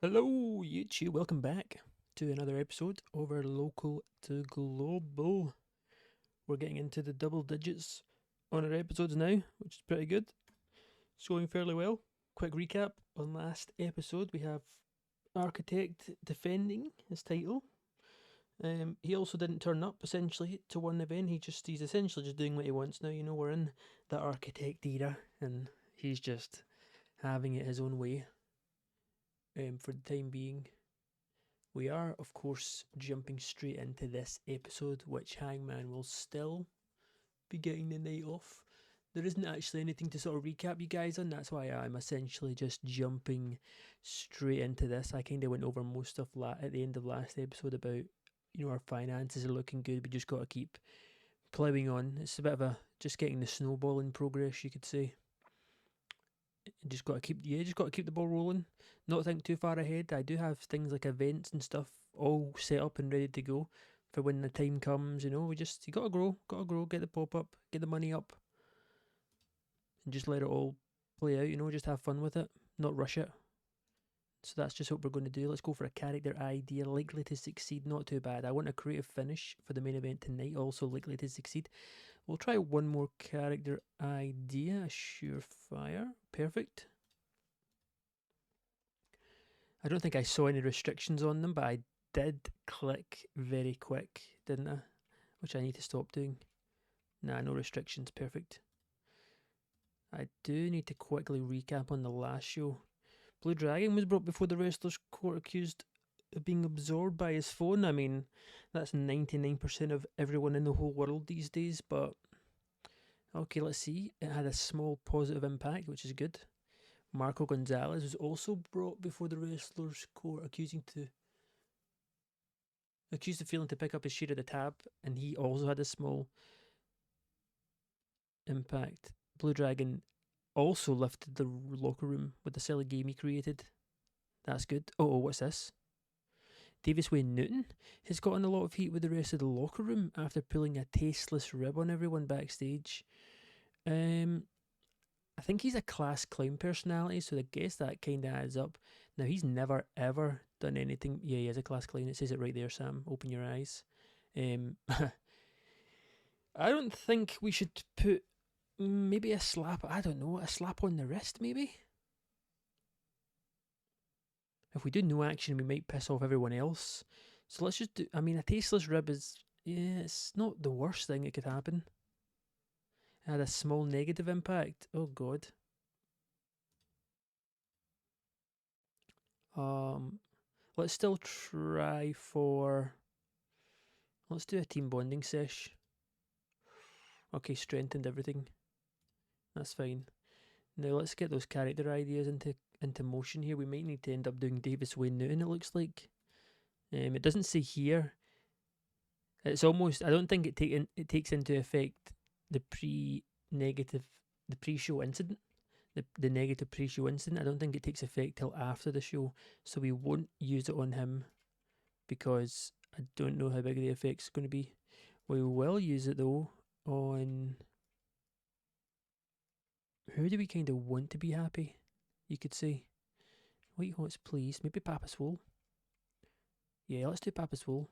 Hello, YouTube. Welcome back to another episode of our local to global. We're getting into the double digits on our episodes now, which is pretty good. It's going fairly well. Quick recap on last episode: we have Architect defending his title. He also didn't turn up essentially to one event. He's essentially just doing what he wants now. You know, we're in the Architect era, and he's just having it his own way. For the time being. We are, of course, jumping straight into this episode, which Hangman will still be getting the night off. There isn't actually anything to sort of recap you guys on, that's why I'm essentially just jumping straight into this. I kind of went over most stuff at the end of last episode about, our finances are looking good, we just got to keep ploughing on. It's a bit of just getting the snowball in progress, you could say. Just got to keep the ball rolling. Not think too far ahead. I do have things like events and stuff all set up and ready to go for when the time comes. You gotta grow, get the pop up, get the money up, and just let it all play out. Just have fun with it, not rush it. So that's just what we're going to do. Let's go for a character idea likely to succeed. Not too bad. I want a creative finish for the main event tonight. Also likely to succeed. We'll try one more character idea. A surefire. Perfect. I don't think I saw any restrictions on them, but I did click very quick, didn't I? Which I need to stop doing. Nah, no restrictions. Perfect. I do need to quickly recap on the last show. Blue Dragon was brought before the wrestler's court accused of being absorbed by his phone. I mean, that's 99% of everyone in the whole world these days, but okay, let's see. It had a small positive impact, which is good. Marco Gonzalez was also brought before the wrestler's court accused of failing to pick up his share of the tab, and he also had a small impact. Blue Dragon also lifted the locker room with the silly game he created. That's good. Oh, what's this? Davis Wayne Newton has gotten a lot of heat with the rest of the locker room after pulling a tasteless rib on everyone backstage. I think he's a class clown personality, so I guess that kind of adds up. Now, he's never ever done anything. Yeah, he is a class clown. It says it right there, Sam. Open your eyes. I don't think we should put maybe a slap. I don't know, a slap on the wrist, maybe. If we do no action, we might piss off everyone else. So let's just do. I mean, a tasteless rib is. Yeah, it's not the worst thing that could happen. It had a small negative impact. Oh god. Um, let's still try for. Let's do a team bonding sesh. Okay, strengthened everything. That's fine. Now let's get those character ideas into motion here. We might need to end up doing Davis Wayne Newton, it looks like. It doesn't say here. It's almost. I don't think it takes into effect the pre-show incident, the negative pre-show incident. I don't think it takes effect till after the show, so we won't use it on him because I don't know how big the effect's going to be. We will use it though on who do we kind of want to be happy? You could say White Hot's pleased. Maybe Papa Swole. Yeah, let's do Papa Swole.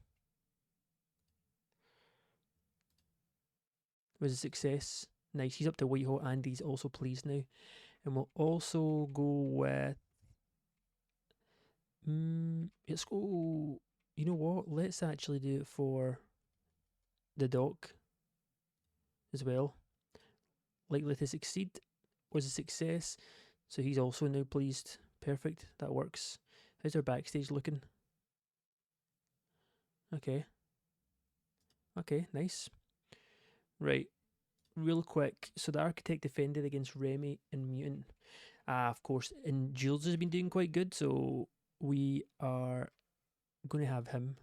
It was a success. Nice. He's up to White Hot and he's also pleased now. And we'll also go with. Let's go. You know what? Let's actually do it for the Doc as well. Likely to succeed was a success. So he's also now pleased. Perfect. That works. How's our backstage looking? Okay. Okay, nice. Right. Real quick. So the Architect defended against Remy and Mutant. Of course. And Jules has been doing quite good. So we are going to have him.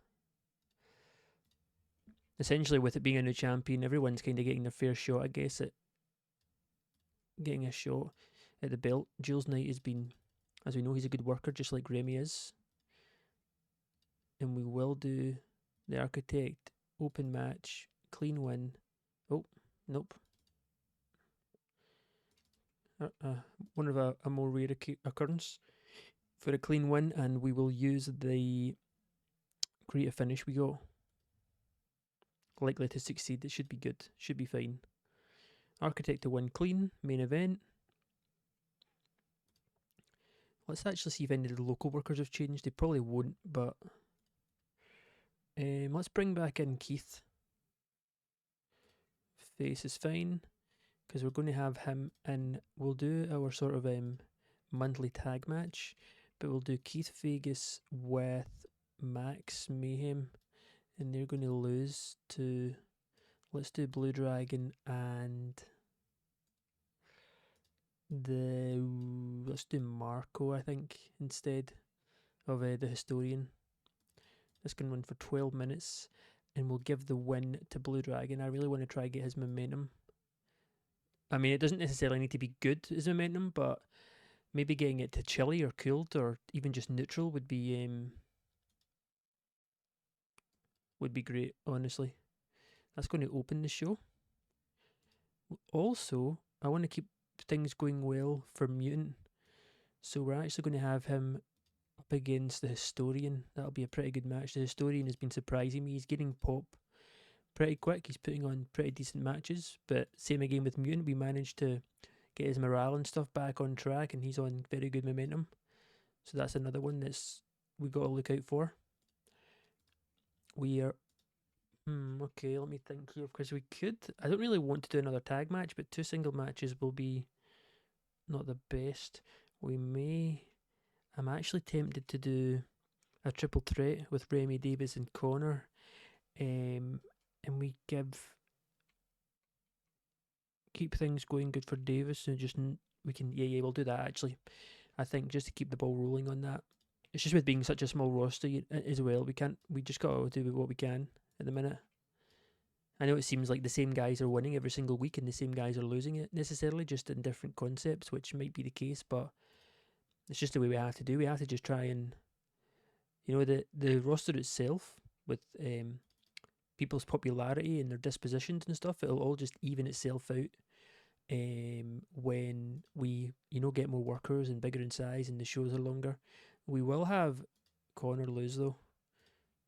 Essentially, with it being a new champion, everyone's kind of getting their fair shot, I guess, at getting a shot at the belt. Jules Knight has been, as we know, he's a good worker, just like Remy is. And we will do the Architect open match, clean win. Oh, nope. One of a more rare occurrence for a clean win, and we will use the creative finish we got. Likely to succeed. It should be good. Should be fine. Architect to win clean. Main event. Let's actually see if any of the local workers have changed. They probably won't, but let's bring back in Keith. Face is fine because we're going to have him in. We'll do our sort of monthly tag match, but we'll do Keith Vegas with Max Mayhem, and they're going to lose to. Let's do Blue Dragon and let's do Marco, I think, instead of the Historian. This can run for 12 minutes, and we'll give the win to Blue Dragon. I really want to try and get his momentum. I mean, it doesn't necessarily need to be good as momentum, but maybe getting it to chilly or cooled or even just neutral would be great, honestly. That's going to open the show. Also, I want to keep things going well for Mutant, so we're actually going to have him up against the Historian. That'll be a pretty good match. The Historian has been surprising me. He's getting pop pretty quick. He's putting on pretty decent matches, but same again with Mutant. We managed to get his morale and stuff back on track, and he's on very good momentum. So that's another one that's we got to look out for. We are okay, let me think here, because we could. I don't really want to do another tag match, but 2 single matches will be not the best. We may. I'm actually tempted to do a triple threat with Remy Davis and Connor, and we keep things going good for Davis, and just we can we'll do that actually. I think just to keep the ball rolling on that. It's just with being such a small roster as well. We just got to do what we can at the minute. I know it seems like the same guys are winning every single week and the same guys are losing it necessarily, just in different concepts, which might be the case, but it's just the way we have to do. We have to just try and, the roster itself with people's popularity and their dispositions and stuff, it'll all just even itself out when we, get more workers and bigger in size and the shows are longer. We will have Connor lose though,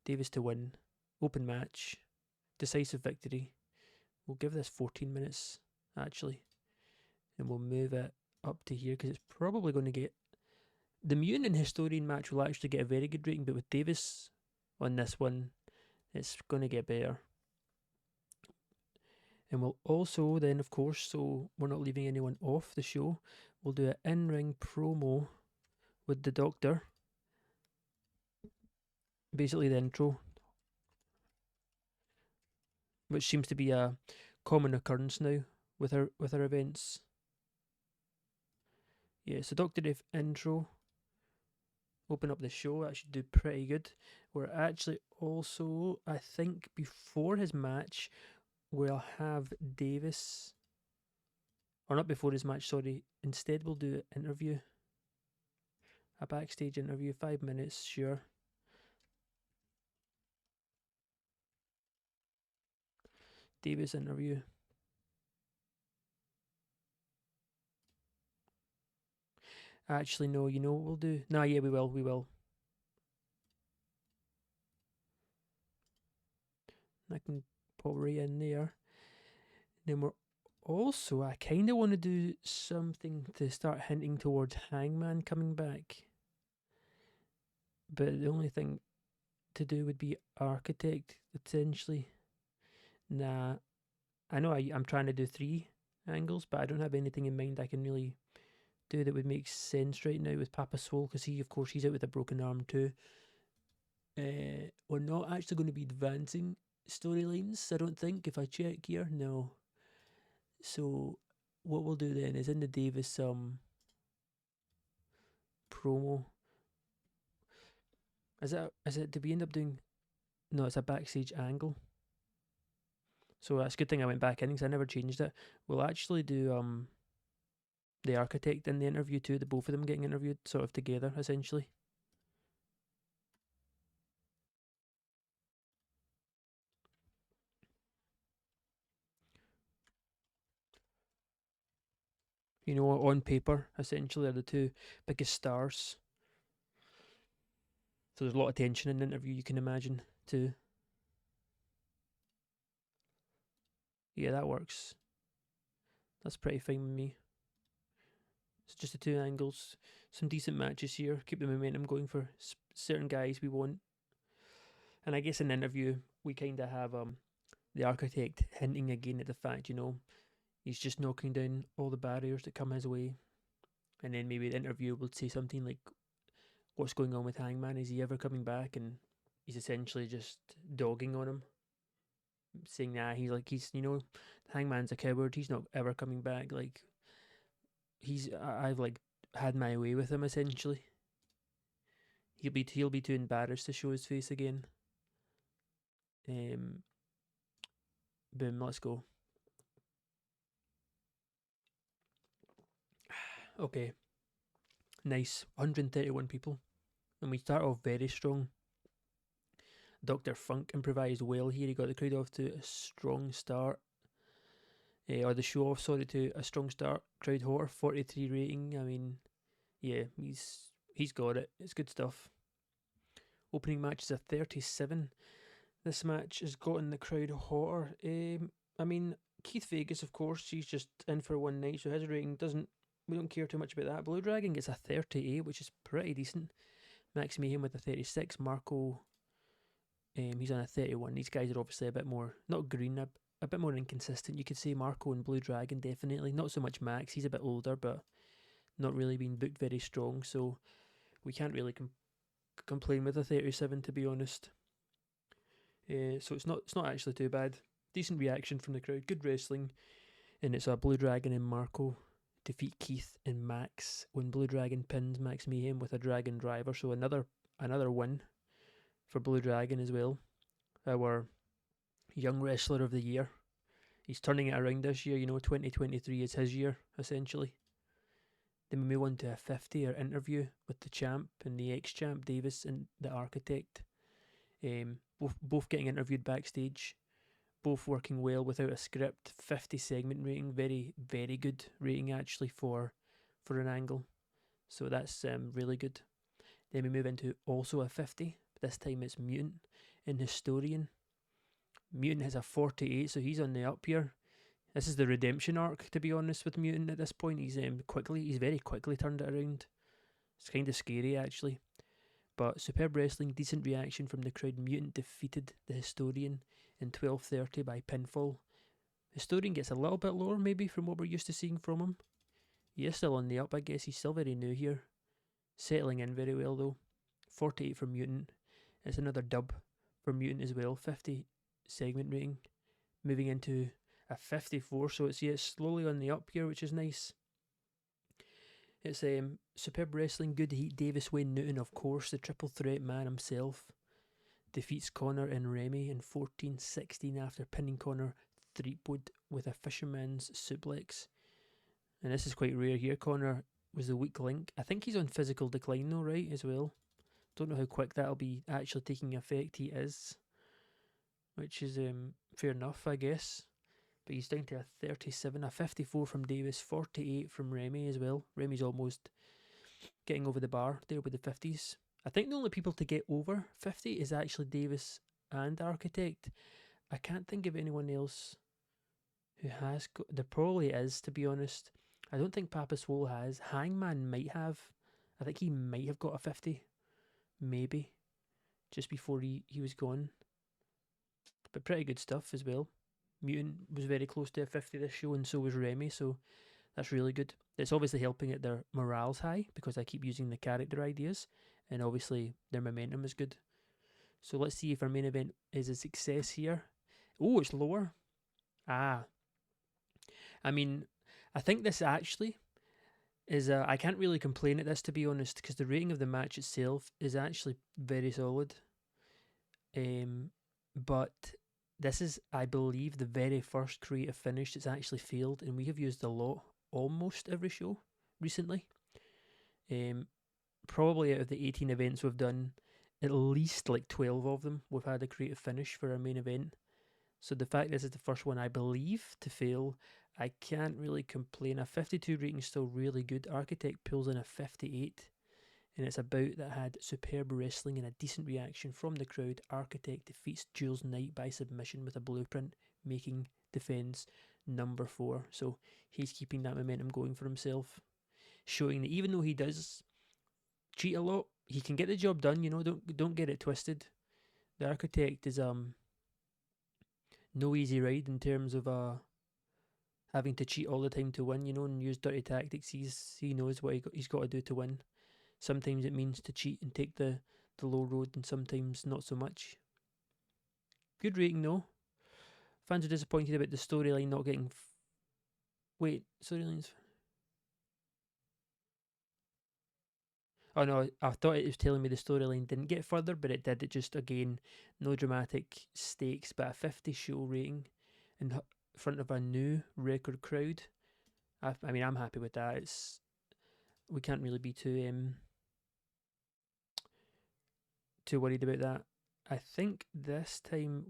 Davis to win, open match, decisive victory. We'll give this 14 minutes actually, and we'll move it up to here because it's probably going to get the Mutant and Historian match will actually get a very good rating, but with Davis on this one, it's going to get better. And we'll also then, of course, so we're not leaving anyone off the show, we'll do an in-ring promo with the Doctor. Basically the intro, which seems to be a common occurrence now with our events. Yeah, so Dr. Dave intro, open up the show. That should do pretty good. We're actually also, I think, before his match, we'll have Davis, or not before his match, sorry. Instead, we'll do an interview, a backstage interview, 5 minutes, sure. Davis interview. Actually, no, you know what we'll do? Nah, yeah, we will. I can pop right in there. Then we're also, I kind of want to do something to start hinting towards Hangman coming back. But the only thing to do would be Architect, potentially. Nah, I know I'm trying to do 3 angles, but I don't have anything in mind I can really do that would make sense right now with Papa Swole, because of course, he's out with a broken arm too. We're not actually going to be advancing storylines, I don't think, if I check here. No. So, what we'll do then is in the Davis promo. Is it, did we end up doing, no, it's a backstage angle. So that's a good thing I went back in because I never changed it. We'll actually do the Architect in the interview too, the both of them getting interviewed sort of together essentially. On paper, essentially, are the 2 biggest stars So there's a lot of tension in the interview, you can imagine, too. Yeah, that works. That's pretty fine with me. It's just the two angles. Some decent matches here. Keep the momentum going for certain guys we want. And I guess in the interview, we kind of have the architect hinting again at the fact, he's just knocking down all the barriers that come his way. And then maybe the interview will say something like, what's going on with Hangman? Is he ever coming back? And he's essentially just dogging on him, saying, nah, Hangman's a coward. He's not ever coming back. Like, I've like had my way with him essentially. He'll be too embarrassed to show his face again. Boom, let's go. Okay, nice. 131 people, and we start off very strong. Dr. Funk improvised well here. He got the crowd off to a strong start. Or the show off, sorry, to a strong start. Crowd hot, 43 rating. I mean, yeah, he's got it. It's good stuff. Opening match is a 37. This match has gotten the crowd hotter. I mean, Keith Vegas, of course, he's just in for one night, so his rating doesn't. We don't care too much about that. Blue Dragon gets a 38, which is pretty decent. Max Mayhem with a 36. Marco, he's on a 31. These guys are obviously a bit more, not green, a bit more inconsistent. You could say Marco and Blue Dragon, definitely. Not so much Max, he's a bit older, but not really being booked very strong, so we can't really complain with a 37, to be honest. So it's not actually too bad. Decent reaction from the crowd, good wrestling, and it's a Blue Dragon and Marco defeat Keith and Max when Blue Dragon pins Max Mayhem with a Dragon Driver. So another win for Blue Dragon as well. Our young wrestler of the year. He's turning it around this year. 2023 is his year essentially. Then we move on to a 50 interview with the champ and the ex-champ Davis and the architect. Both getting interviewed backstage, both working well without a script. 50 segment rating, very very good rating actually for an angle, so that's really good. Then we move into also a 50, but this time it's Mutant and Historian. Mutant has a 48, so he's on the up here. This is the redemption arc, to be honest, with Mutant at this point. He's very quickly turned it around. It's kind of scary actually. But superb wrestling, decent reaction from the crowd. Mutant defeated the Historian in 12:30 by pinfall. Historian gets a little bit lower maybe from what we're used to seeing from him. He is still on the up, I guess. He's still very new here. Settling in very well though. 48 for Mutant. It's another dub for Mutant as well. 50 segment rating. Moving into a 54, so it's slowly on the up here, which is nice. It's superb wrestling, good heat. Davis Wayne Newton, of course, the triple threat man himself, defeats Connor and Remy in 14-16 after pinning Connor 3-wood with a fisherman's suplex. And this is quite rare here. Connor was the weak link. I think he's on physical decline though, right, as well. Don't know how quick that'll be actually taking effect. He is, which is fair enough, I guess. But he's down to a 37, a 54 from Davis, 48 from Remy as well. Remy's almost getting over the bar there with the 50s. I think the only people to get over 50 is actually Davis and Architect. I can't think of anyone else who has there probably is, to be honest. I don't think Papa Swole has. Hangman might have. I think he might have got a 50. Maybe. Just before he was gone. But pretty good stuff as well. Mutant was very close to a 50 this show, and so was Remy, so that's really good. It's obviously helping at their morale's high because I keep using the character ideas, and obviously their momentum is good. So let's see if our main event is a success here. Oh, it's lower. I mean, I think this actually is I can't really complain at this, to be honest, because the rating of the match itself is actually very solid. But this is, I believe, the very first creative finish that's actually failed, and we have used a lot, almost every show recently. Probably out of the 18 events we've done, at least like 12 of them, we've had a creative finish for our main event. So the fact this is the first one, I believe, to fail, I can't really complain. A 52 rating is still really good. Architect pulls in a 58. and it's a bout that had superb wrestling and a decent reaction from the crowd. Architect defeats Jules Knight by submission with a blueprint, making defence number 4. So he's keeping that momentum going for himself, showing that even though he does cheat a lot, he can get the job done. Don't get it twisted. The Architect is no easy ride in terms of having to cheat all the time to win, and use dirty tactics. He knows what he's got to do to win. Sometimes it means to cheat and take the low road, and sometimes not so much. Good rating though. Fans are disappointed about the storyline not getting. Wait, storylines. Oh no, I thought it was telling me the storyline didn't get further, but it did. It just, again, no dramatic stakes, but a 50 show rating in front of a new record crowd. I mean, I'm happy with that. We can't really be too worried about that. I think this time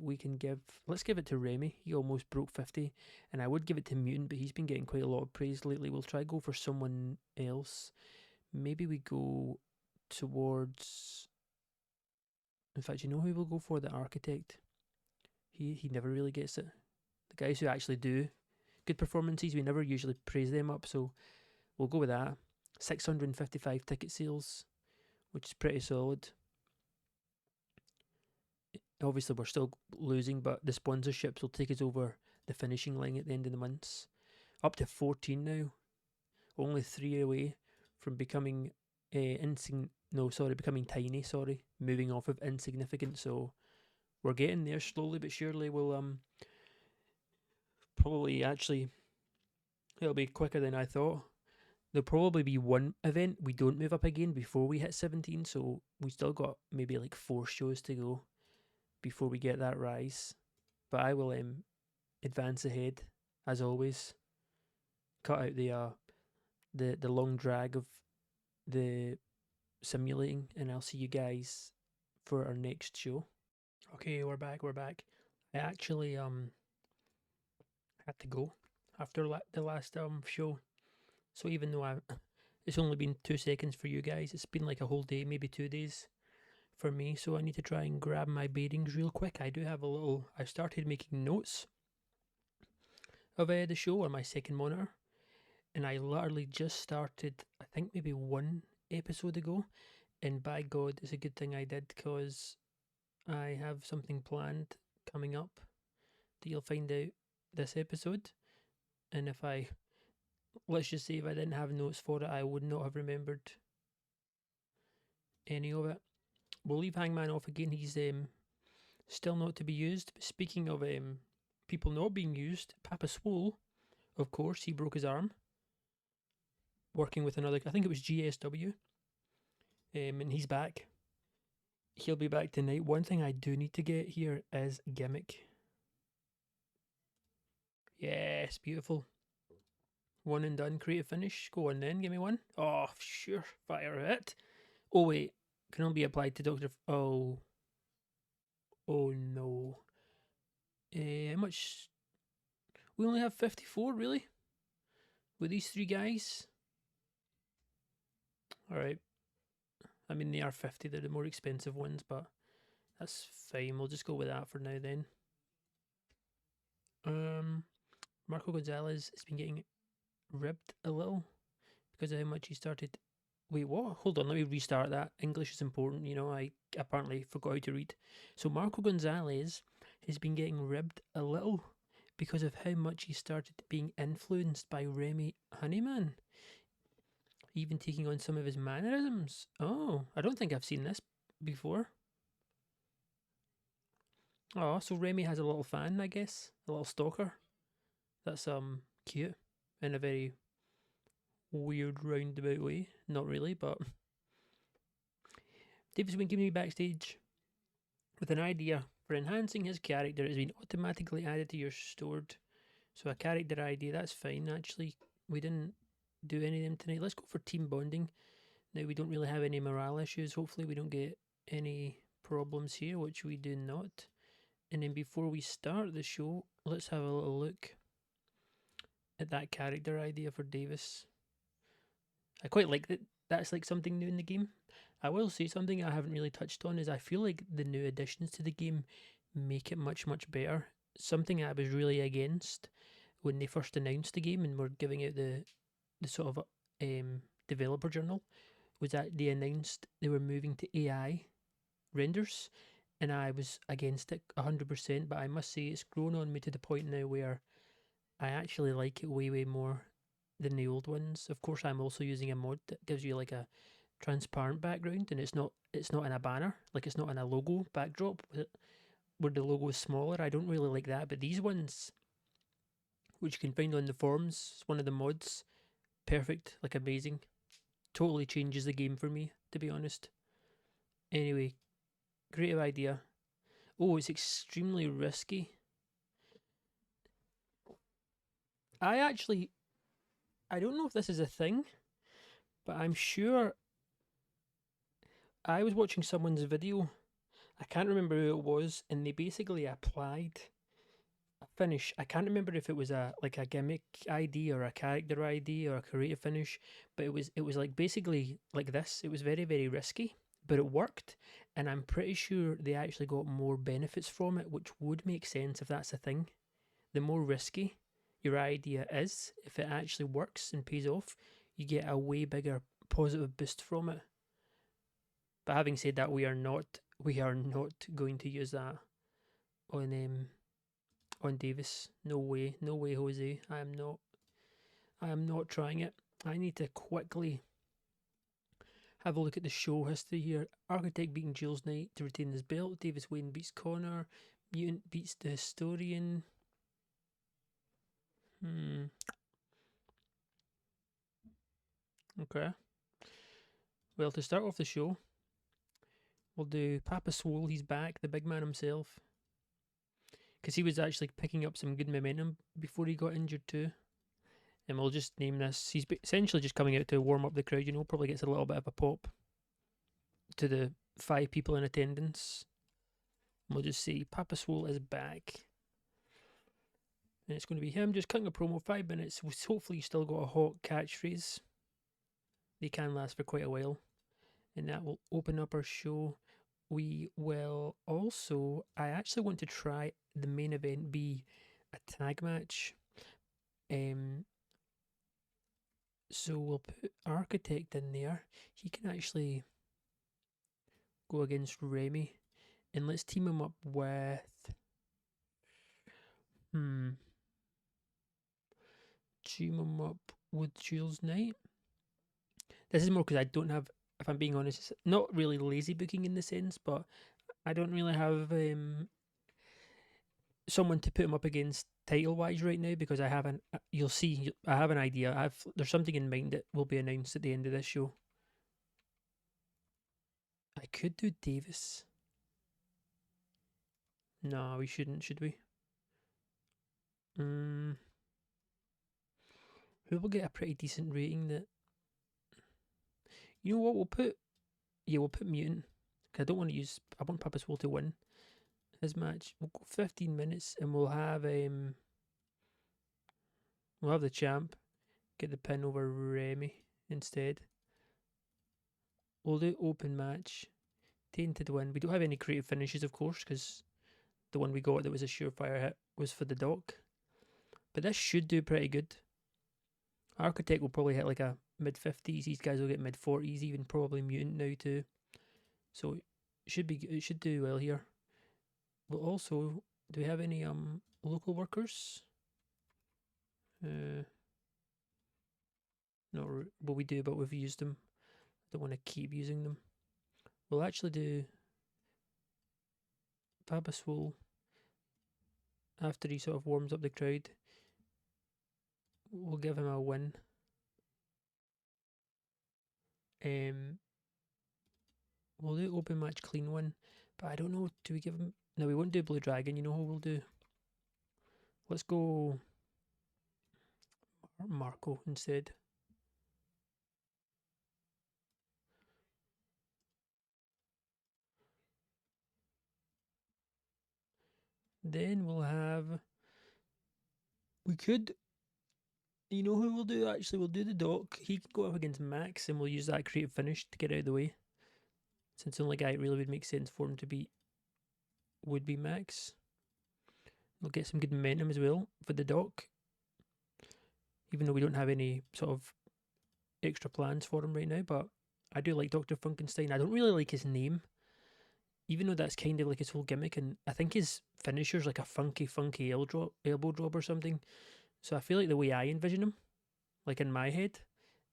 let's give it to Remy. He almost broke 50, and I would give it to Mutant, but he's been getting quite a lot of praise lately. We'll try go for someone else. Maybe we go towards. In fact, you know who we'll go for? The Architect. He never really gets it. The guys who actually do good performances, we never usually praise them up, so we'll go with that. 655 ticket sales, which is pretty solid. Obviously, we're still losing, but the sponsorships will take us over the finishing line at the end of the months. Up to 14 now. Only 3 away from becoming becoming tiny, moving off of insignificant. So we're getting there slowly but surely. We'll probably actually, it'll be quicker than I thought. There'll probably be one event we don't move up again before we hit 17, so we still got maybe like 4 shows to go before we get that rise. But I will advance ahead as always. Cut out the long drag of the simulating, and I'll see you guys for our next show. Okay, we're back. I actually had to go after the last show, so even though it's only been 2 seconds for you guys, it's been like a whole day, maybe 2 days for me. So I need to try and grab my bearings real quick. I do have I started making notes of the show on my second monitor, and I literally just started, I think maybe 1 episode ago, and by God, it's a good thing I did, because I have something planned coming up that you'll find out this episode. And let's just say, if I didn't have notes for it, I would not have remembered any of it. We'll leave Hangman off again. He's still not to be used. But speaking of people not being used, Papa Swole, of course, he broke his arm working with another, I think it was GSW, and he's back. He'll be back tonight. One thing I do need to get here is Gimmick. Yes, beautiful. 1 and done, creative finish. Go on then, give me one. Oh, sure, fire it. Oh wait, can only be applied to Dr. Oh no. How much? We only have 54, really? With these 3 guys? Alright. I mean, they are 50, they're the more expensive ones, but that's fine. We'll just go with that for now then. Marco Gonzalez has been getting ribbed a little because of how much he started. Wait, what? Hold on, let me restart that. English is important, I apparently forgot how to read. So Marco Gonzalez has been getting ribbed a little because of how much he started being influenced by Remy Honeyman, even taking on some of his mannerisms. Oh, I don't think I've seen this before. Oh, so Remy has a little fan, I guess, a little stalker. That's cute in a very weird roundabout way. Not really, but Davis been giving me backstage with an idea for enhancing his character. Has been automatically added to your stored. So a character idea, that's fine. Actually, we didn't do any of them tonight. Let's go for team bonding. Now, we don't really have any morale issues. Hopefully we don't get any problems here, which we do not. And then before we start the show, let's have a little look at that character idea for Davis. I quite like that. That's like something new in the game. I will say something I haven't really touched on is I feel like the new additions to the game make it much, much better. Something I was really against when they first announced the game and were giving out the sort of developer journal was that they announced they were moving to AI renders, and I was against it 100%. But I must say it's grown on me to the point now where I actually like it way, way more than the old ones. Of course, I'm also using a mod that gives you like a transparent background, and it's not in a banner, like it's not in a logo backdrop where the logo is smaller. I don't really like that, but these ones, which you can find on the forums, it's one of the mods. Perfect, like amazing. Totally changes the game for me, to be honest. Anyway, creative idea. Oh, it's extremely risky. I actually, I don't know if this is a thing, but I'm sure I was watching someone's video. I can't remember who it was, and they basically applied a finish. I can't remember if it was a like a gimmick ID or a character ID or a creative finish, but it was like basically like this. It was very, very risky, but it worked, and I'm pretty sure they actually got more benefits from it, which would make sense if that's a thing. The more risky your idea is, if it actually works and pays off, you get a way bigger positive boost from it. But having said that, we are not going to use that on Davis. No way, no way, Jose. I am not. I am not trying it. I need to quickly have a look at the show history here. Architect beating Jules Knight to retain his belt. Davis Wayne beats Connor. Mutant beats the Historian. Okay. Well, to start off the show, we'll do Papa Swole. He's back, the big man himself, because he was actually picking up some good momentum before he got injured too. And we'll just name this. He's essentially just coming out to warm up the crowd. Probably gets a little bit of a pop to the 5 people in attendance. We'll just say Papa Swole is back. And it's going to be him just cutting a promo, 5 minutes. Hopefully, he's still got a hot catchphrase. They can last for quite a while. And that will open up our show. We will also. I actually want to try the main event be a tag match. So we'll put Architect in there. He can actually go against Remy. And let's team him up with. Team him up with Jules Knight. This is more because I don't have, if I'm being honest, it's not really lazy booking in the sense, but I don't really have someone to put him up against title wise right now because I haven't. You'll see, I have an idea. There's something in mind that will be announced at the end of this show. I could do Davis. No, we shouldn't, should we? Who will get a pretty decent rating that. You know what, we'll put Mutant. Because I don't want to use, I want Papa Swole to win his match. We'll go 15 minutes and we'll have the champ get the pin over Remy instead. We'll do open match. Tainted win. We don't have any creative finishes, of course, because the one we got that was a surefire hit was for the Doc. But this should do pretty good. Architect will probably hit like a mid-50s. These guys will get mid-40s, even probably Mutant now too. So it should do well here. We'll also, do we have any local workers? No, well we do, but we've used them. Don't want to keep using them. We'll actually do Papa Swole after he sort of warms up the crowd. We'll give him a win. We'll do open match clean win, but I don't know. Do we give him? No, we won't do Blue Dragon. You know who we'll do? Let's go Marco instead. Then we'll have. We could. You know who we'll do? Actually, we'll do the Doc. He can go up against Max, and we'll use that creative finish to get out of the way. since the only guy it really would make sense for him to beat would be Max. We'll get some good momentum as well for the doc, even though we don't have any sort of extra plans for him right now. But I do like Dr. Funkenstein. I don't really like his name, even though that's kind of like his whole gimmick, and I think his finisher's like a funky elbow drop or something. So I feel like the way I envision him, like in my head,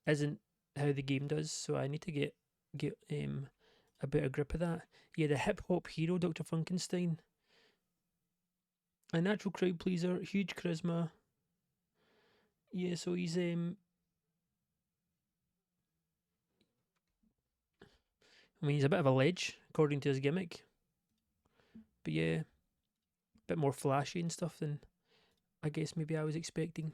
isn't how the game does. So I need to get a better grip of that. Yeah, the hip hop hero, Dr. Funkenstein. A natural crowd pleaser, huge charisma. Yeah, so he's I mean he's a bit of a ledge according to his gimmick. But yeah, a bit more flashy and stuff than I guess maybe I was expecting.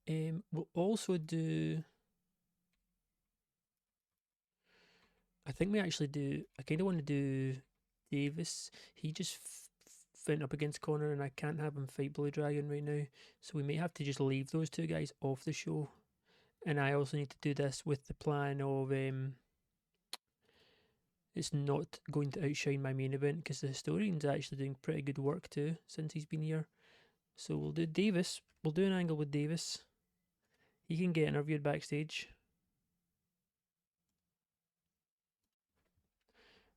We'll also do. I think we actually do. I kind of want to do Davis. He just went up against Connor, and I can't have him fight Blue Dragon right now. So we may have to just leave those two guys off the show. And I also need to do this with the plan of it's not going to outshine my main event because the historian's actually doing pretty good work too since he's been here. So we'll do Davis. We'll do an angle with Davis. He can get interviewed backstage.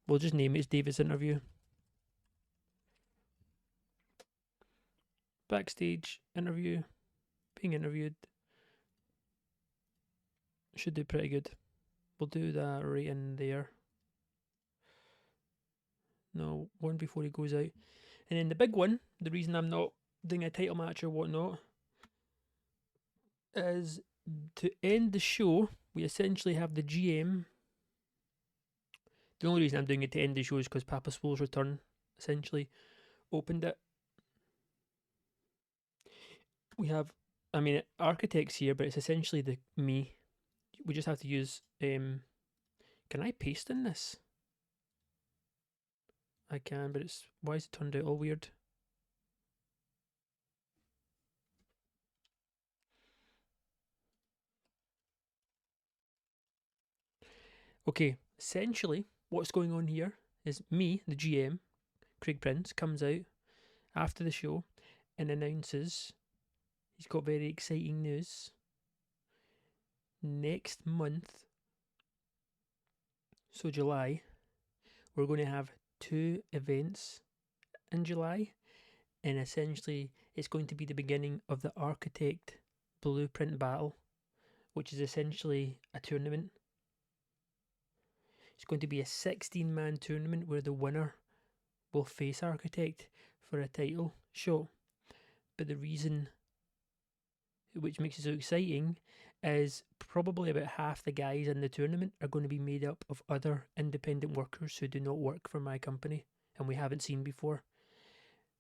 We'll just name it as Davis interview. Backstage interview. Being interviewed. Should do pretty good. We'll do that right in there. No, one before he goes out. And then the big one, the reason I'm not doing a title match or whatnot, is to end the show, we essentially have the GM. The only reason I'm doing it to end the show is because Papa Swole's return essentially opened it. We have, I mean, architects here, but it's essentially the me. We just have to use. Can I paste in this? I can, but it's why is it turned out all weird? Okay, essentially, what's going on here is me, the GM, Craig Prince, comes out after the show and announces he's got very exciting news. Next month, so July, we're going to have 2 events in July, and essentially it's going to be the beginning of the Architect Blueprint Battle, which is essentially a tournament. It's going to be a 16-man tournament where the winner will face Architect for a title shot. But the reason which makes it so exciting is probably about half the guys in the tournament are going to be made up of other independent workers who do not work for my company and we haven't seen before.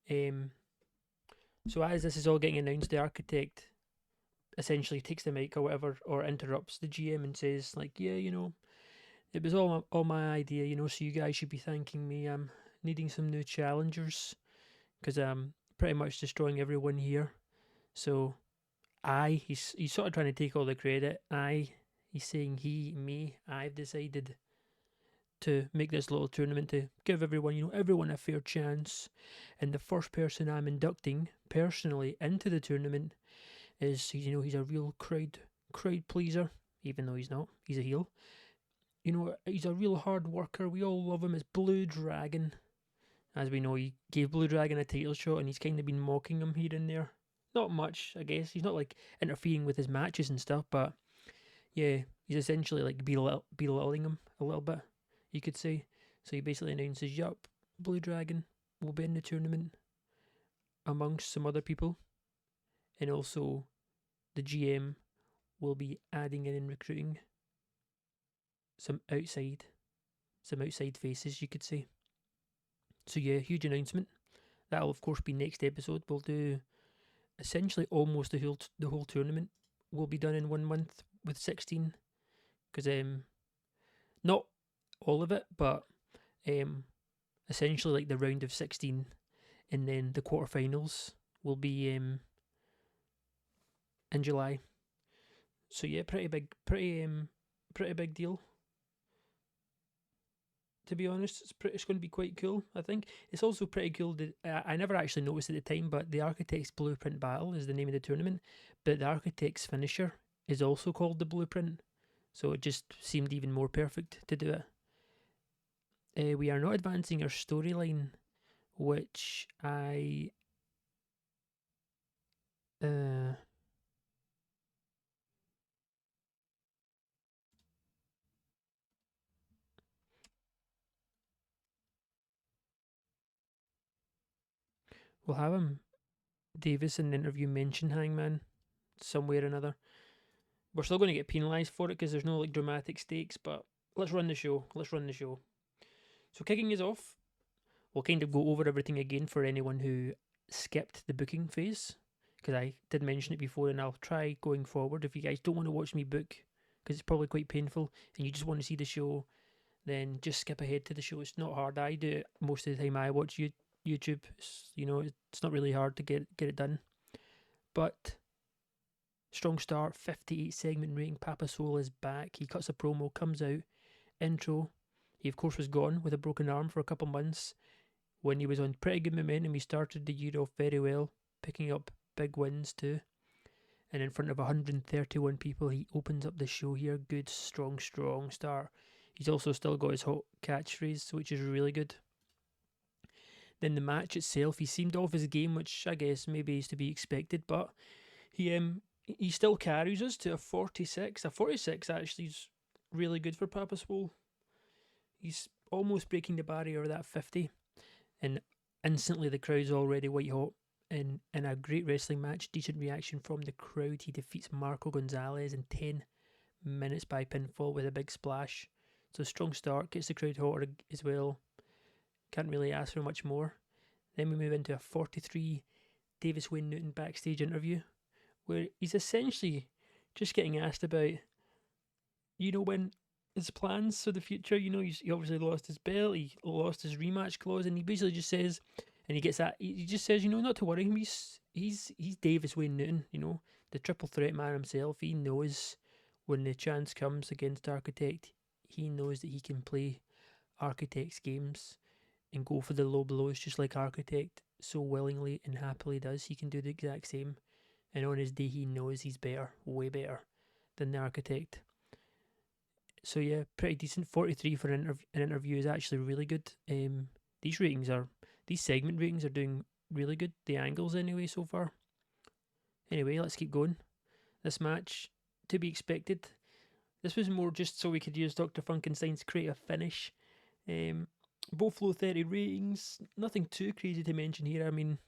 So as this is all getting announced, the Architect essentially takes the mic or whatever, or interrupts the GM and says, like, yeah, you know, it was all my idea, you know, so you guys should be thanking me. I'm needing some new challengers because I'm pretty much destroying everyone here. So he's sort of trying to take all the credit. He's saying I've decided to make this little tournament to give everyone, you know, everyone a fair chance. And the first person I'm inducting personally into the tournament is, you know, he's a real crowd pleaser, even though he's not. He's a heel. You know, he's a real hard worker. We all love him. It's Blue Dragon. As we know, he gave Blue Dragon a title shot and he's kind of been mocking him here and there. Not much, I guess. He's not like interfering with his matches and stuff, but yeah, he's essentially like belittling him a little bit, you could say. So he basically announces, yup, Blue Dragon will be in the tournament amongst some other people. And also, the GM will be adding in and recruiting some outside faces, you could say. So yeah, huge announcement. That'll of course be next episode. We'll do essentially almost the whole tournament will be done in 1 month with 16, because not all of it, but essentially like the round of 16, and then the quarterfinals will be in July. So yeah, pretty big deal. to be honest. It's going to be quite cool, I think. It's also pretty cool that I never actually noticed at the time, but the Architects Blueprint Battle is the name of the tournament, but the Architects Finisher is also called the Blueprint, so it just seemed even more perfect to do it. We are not advancing our storyline, which I. Uh, we'll have him, Davis, in the interview mention Hangman somewhere or another. We're still going to get penalised for it because there's no like dramatic stakes, but let's run the show. Let's run the show. So kicking is off. We'll kind of go over everything again for anyone who skipped the booking phase, because I did mention it before, and I'll try going forward. If you guys don't want to watch me book, because it's probably quite painful, and you just want to see the show, then just skip ahead to the show. It's not hard. I do it most of the time. I watch YouTube. It's not really hard to get it done. But strong start, 58 segment rating. Papa Soul is back. He cuts a promo, comes out, intro. He of course was gone with a broken arm for a couple months. When he was on pretty good momentum, he started the year off very well, picking up big wins too. And in front of 131 people, he opens up the show here. Good, strong start. He's also still got his hot catchphrase, which is really good. Then the match itself, he seemed off his game, which I guess maybe is to be expected, but he still carries us to a 46. A 46 actually is really good for Papa Swole. He's almost breaking the barrier of that 50, and instantly the crowd's already white hot. In a great wrestling match, decent reaction from the crowd. He defeats Marco Gonzalez in 10 minutes by pinfall with a big splash. So strong start, gets the crowd hotter as well. Can't really ask for much more. Then we move into a 43 Davis Wayne Newton backstage interview, where he's essentially just getting asked about, when his plans for the future. He obviously lost his belt, he lost his rematch clause, and he basically just says, and he gets that, he just says, not to worry him. He's Davis Wayne Newton, the triple threat man himself. He knows when the chance comes against Architect, he knows that he can play Architect's games and go for the low blows just like Architect so willingly and happily does. He can do the exact same, and on his day he knows he's better, way better than the Architect. So yeah, pretty decent. 43 for an interview is actually really good. These segment ratings are doing really good. The angles anyway so far. Anyway, let's keep going. This match, to be expected. This was more just so we could use Dr. Funkenstein's creative finish. Both low 30 ratings. Nothing too crazy to mention here. I mean,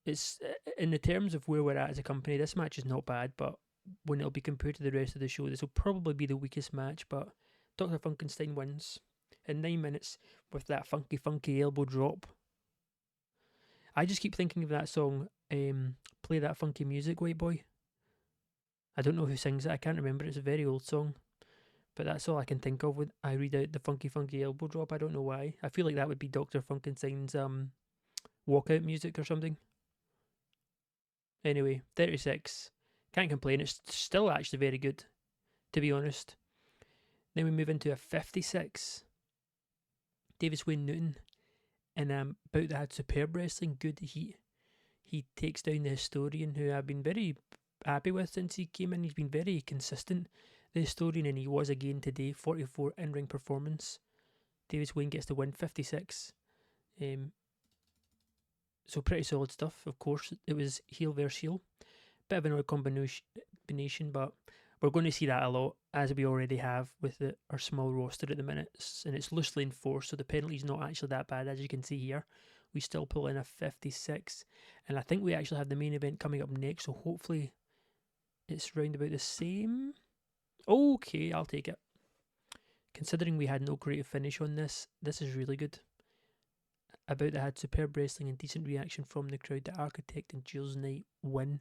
it's in the terms of where we're at as a company, this match is not bad, but when it'll be compared to the rest of the show, this will probably be the weakest match. But Dr. Funkenstein wins in 9 minutes with that funky elbow drop. I just keep thinking of that song, Play That Funky Music, White Boy. I don't know who sings it, I can't remember. It's a very old song, but that's all I can think of when I read out the funky elbow drop. I don't know why. I feel like that would be Dr. Funkenstein's walkout music or something. Anyway, 36. Can't complain. It's still actually very good, to be honest. Then we move into a 56. Davis Wayne Newton and Bout That Had Superb Wrestling. Good heat. He takes down the Historian, who I've been very happy with since he came in. He's been very consistent, the Historian, and he was again today. 44 in-ring performance. Davis Wayne gets the win, 56. So pretty solid stuff. Of course, it was heel versus heel. Bit of an odd combination, but we're going to see that a lot, as we already have with our small roster at the minute, and it's loosely enforced, so the penalty's not actually that bad, as you can see here. We still pull in a 56, and I think we actually have the main event coming up next, so hopefully it's round about the same. Okay, I'll take it. Considering we had no creative finish on this is really good. About That Had Superb Wrestling and decent reaction from the crowd. The Architect and Jules Knight win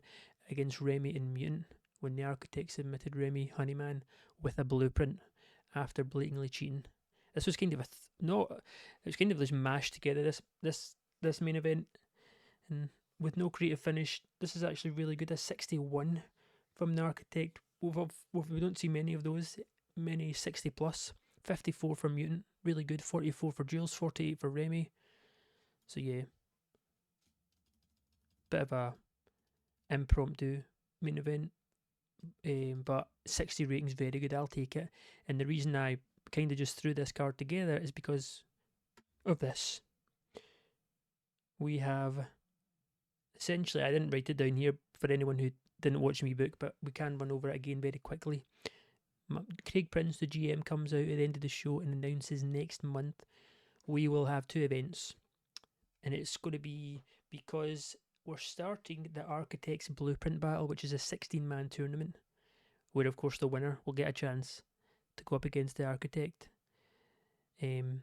against Remy and Mutant when the Architect submitted Remy Honeyman with a blueprint after blatantly cheating. This was kind of it was kind of just mashed together, this main event, and with no creative finish. This is actually really good. A 61 from the Architect. We don't see many of those, many 60 plus. 54 for Mutant, really good. 44 for Jules, 48 for Remy. So yeah, bit of a impromptu main event, but 60 ratings very good. I'll take it. And the reason I kind of just threw this card together is because of this. We have essentially, I didn't write it down here for anyone who didn't watch me book, but we can run over it again very quickly. Craig Prince, the GM, comes out at the end of the show and announces next month we will have 2 events. And it's going to be because we're starting the Architects Blueprint Battle, which is a 16-man tournament, where of course the winner will get a chance to go up against the Architect. And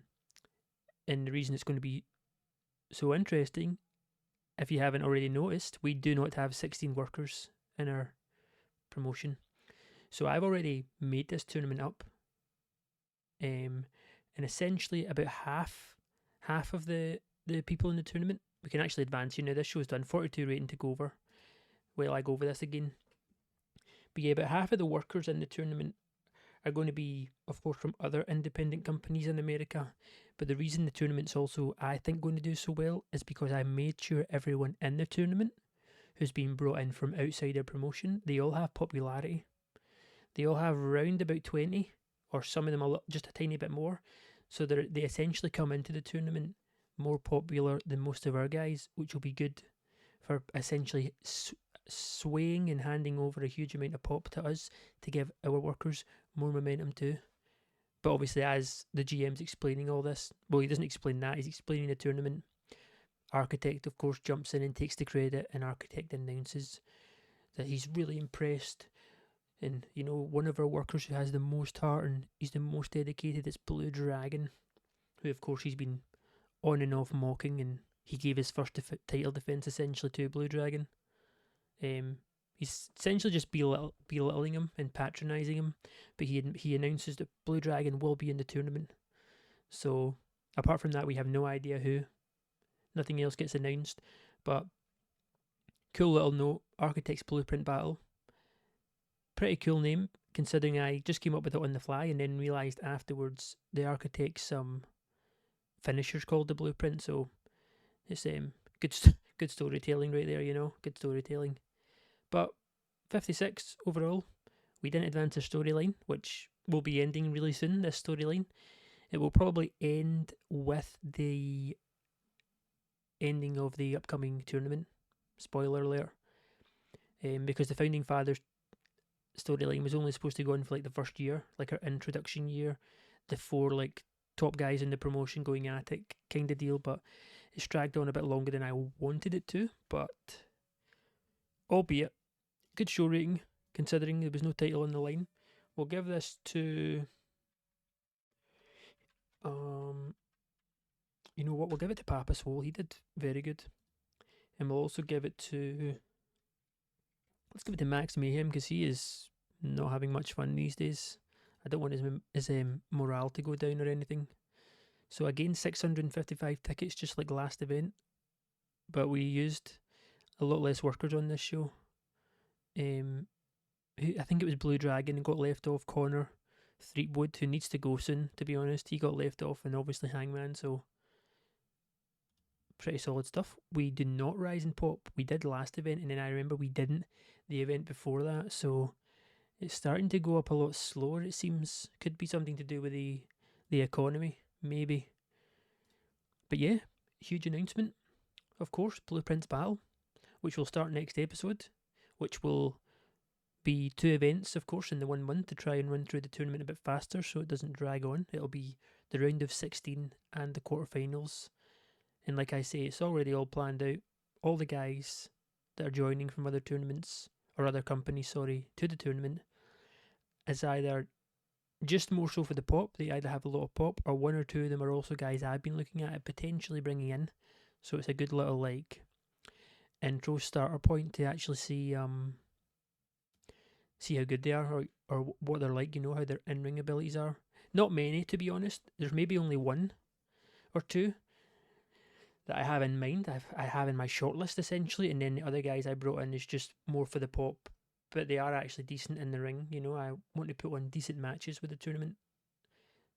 the reason it's going to be so interesting, if you haven't already noticed, we do not have 16 workers in our promotion. So I've already made this tournament up, and essentially about half of the people in the tournament, we can actually advance. This show's done 42 rating to go over. Well, I go over this again. But yeah, about half of the workers in the tournament are going to be, of course, from other independent companies in America. But the reason the tournament's also, I think, going to do so well is because I made sure everyone in the tournament who's been brought in from outside their promotion, they all have popularity. They all have around about 20, or some of them just a tiny bit more. So they essentially come into the tournament more popular than most of our guys, which will be good for essentially swaying and handing over a huge amount of pop to us to give our workers more momentum too. But obviously, as the GM's explaining all this, well, he doesn't explain that, he's explaining the tournament. Architect, of course, jumps in and takes the credit, and Architect announces that he's really impressed. And, one of our workers who has the most heart and he's the most dedicated is Blue Dragon, who, of course, he's been on and off mocking, and he gave his first title defense essentially to Blue Dragon. He's essentially just belittling him and patronizing him, but he announces that Blue Dragon will be in the tournament. So apart from that, we have no idea who. Nothing else gets announced, but cool little note: Architects Blueprint Battle. Pretty cool name, considering I just came up with it on the fly and then realised afterwards the Architects finisher's called the Blueprint, so it's good storytelling right there, good storytelling. But 56 overall, we didn't advance our storyline, which will be ending really soon, this storyline. It will probably end with the ending of the upcoming tournament. Spoiler alert. Because the Founding Fathers storyline was only supposed to go on for the first year, our introduction year, the 4 top guys in the promotion going at it kind of deal, but it's dragged on a bit longer than I wanted it to. But albeit good show rating, considering there was no title on the line. We'll give this to we'll give it to Papa Swole. He did very good. And we'll also give it to Max Mayhem, because he is not having much fun these days. I don't want his morale to go down or anything. So again, 655 tickets, just like the last event, but we used a lot less workers on this show. I think it was Blue Dragon got left off. Connor Threepwood, who needs to go soon, to be honest, he got left off, and obviously Hangman. So pretty solid stuff. We do not rise in pop. We did last event, and then I remember we didn't the event before that. So it's starting to go up a lot slower, it seems. Could be something to do with the economy, maybe. But yeah, huge announcement. Of course, Blueprints Battle, which will start next episode, which will be 2 events, of course, in the 1 month to try and run through the tournament a bit faster so it doesn't drag on. It'll be the round of 16 and the quarterfinals. And like I say, it's already all planned out. All the guys that are joining from other tournaments, or other companies, sorry, to the tournament, is either just more so for the pop. They either have a lot of pop, or 1 or 2 of them are also guys I've been looking at potentially bringing in. So it's a good little intro starter point to actually see how good they are, or what they're like, how their in-ring abilities are. Not many, to be honest. There's maybe only 1 or 2 that I have in mind. I have in my shortlist, essentially, and then the other guys I brought in is just more for the pop, but they are actually decent in the ring. I want to put on decent matches with the tournament.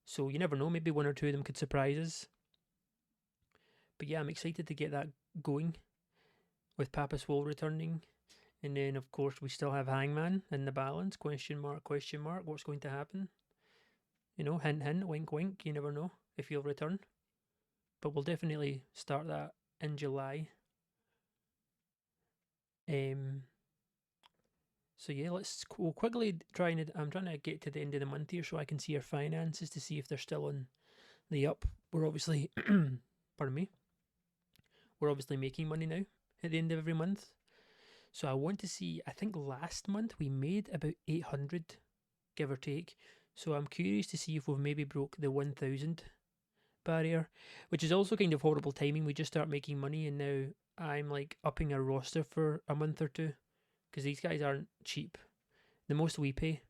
So you never know, maybe one or two of them could surprise us. But yeah, I'm excited to get that going with Papa Swole returning. And then, of course, we still have Hangman in the balance. Question mark, question mark. What's going to happen? You know, hint, hint, wink, wink. You never know if he'll return. But we'll definitely start that in July. So yeah, we'll quickly try and I'm trying to get to the end of the month here so I can see our finances to see if they're still on the up. We're obviously, pardon me, we're obviously making money now at the end of every month. So I want to see. I think last month we made about 800, give or take. So I'm curious to see if we've maybe broke the 1,000 barrier, which is also kind of horrible timing. We just start making money, and now I'm like upping our roster for a month or two because these guys aren't cheap. The most we pay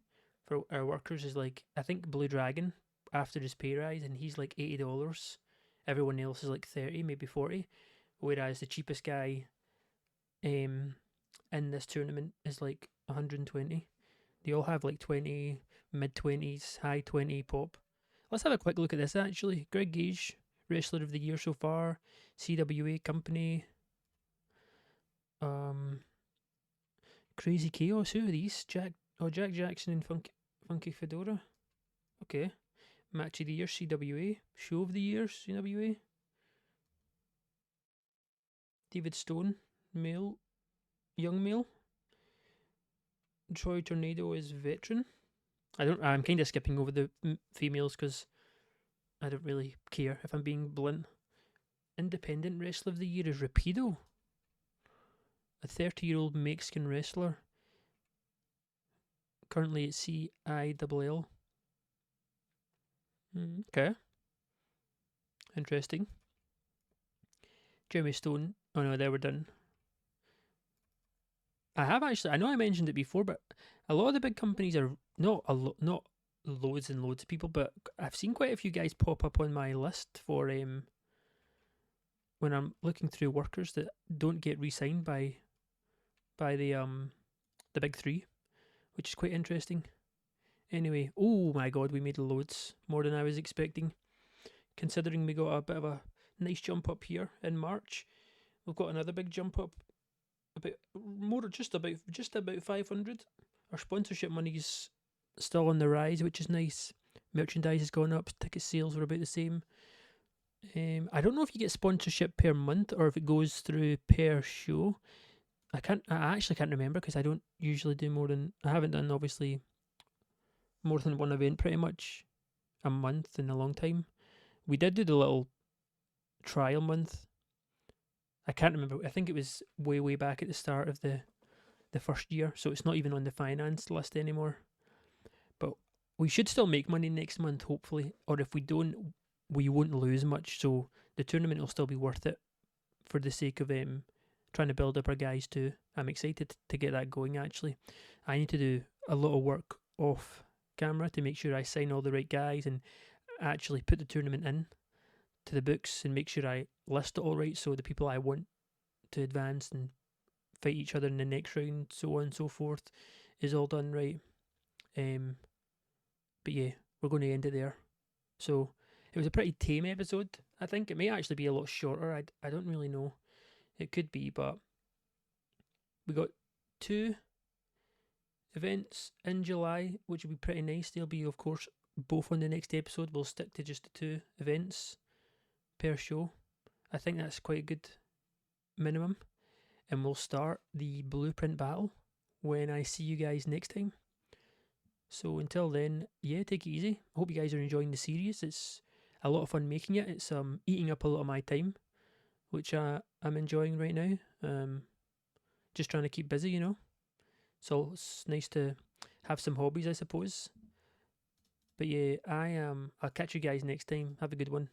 for our workers is like, I think Blue Dragon after his pay rise, and he's like $80. Everyone else is like 30, maybe 40. Whereas the cheapest guy in this tournament is like 120. They all have like 20, mid 20s, high 20 pop. Let's have a quick look at this actually. Greg Gage, Wrestler of the Year so far. CWA Company. Crazy Chaos. Who are these? Jack Jackson and Funky Fedora. Okay. Match of the Year, CWA. Show of the Year, CWA. David Stone, male. Young male. Troy Tornado is veteran. I'm kind of skipping over the females because I don't really care if I'm being blunt. Independent Wrestler of the Year is Rapido, a 30-year-old Mexican wrestler. Currently at CILL. Okay. Interesting. Jeremy Stone. Oh no, there we're done. I know I mentioned it before, but a lot of the big companies are not loads and loads of people, but I've seen quite a few guys pop up on my list for when I'm looking through workers that don't get re-signed by the big three, which is quite interesting. Anyway, oh my god, we made loads more than I was expecting. Considering we got a bit of a nice jump up here in March, we've got another big jump up. Just about 500. Our sponsorship money's still on the rise, which is nice. Merchandise has gone up. Ticket sales were about the same. I don't know if you get sponsorship per month or if it goes through per show. I actually can't remember because I don't usually do more than. I haven't done obviously more than one event pretty much a month in a long time. We did do the little trial month. I can't remember. I think it was way back at the start of the first year, so it's not even on the finance list anymore. But we should still make money next month, hopefully. Or if we don't, we won't lose much. So the tournament will still be worth it for the sake of trying to build up our guys too. I'm excited to get that going. Actually, I need to do a lot of work off camera to make sure I sign all the right guys and actually put the tournament in to the books and make sure I list it all right, so the people I want to advance and fight each other in the next round, so on and so forth, is all done right. But yeah, we're going to end it there. So it was a pretty tame episode. I think it may actually be a lot shorter. I don't really know. It could be, but we got 2 events in July, which will be pretty nice. They'll be, of course, both on the next episode. We'll stick to just the 2 events per show. I think that's quite a good minimum. And we'll start the blueprint battle when I see you guys next time. So until then, yeah, take it easy. I hope you guys are enjoying the series. It's a lot of fun making it. It's eating up a lot of my time, which I'm enjoying right now. Just trying to keep busy, you know. So it's nice to have some hobbies, I suppose. But yeah, I'll catch you guys next time. Have a good one.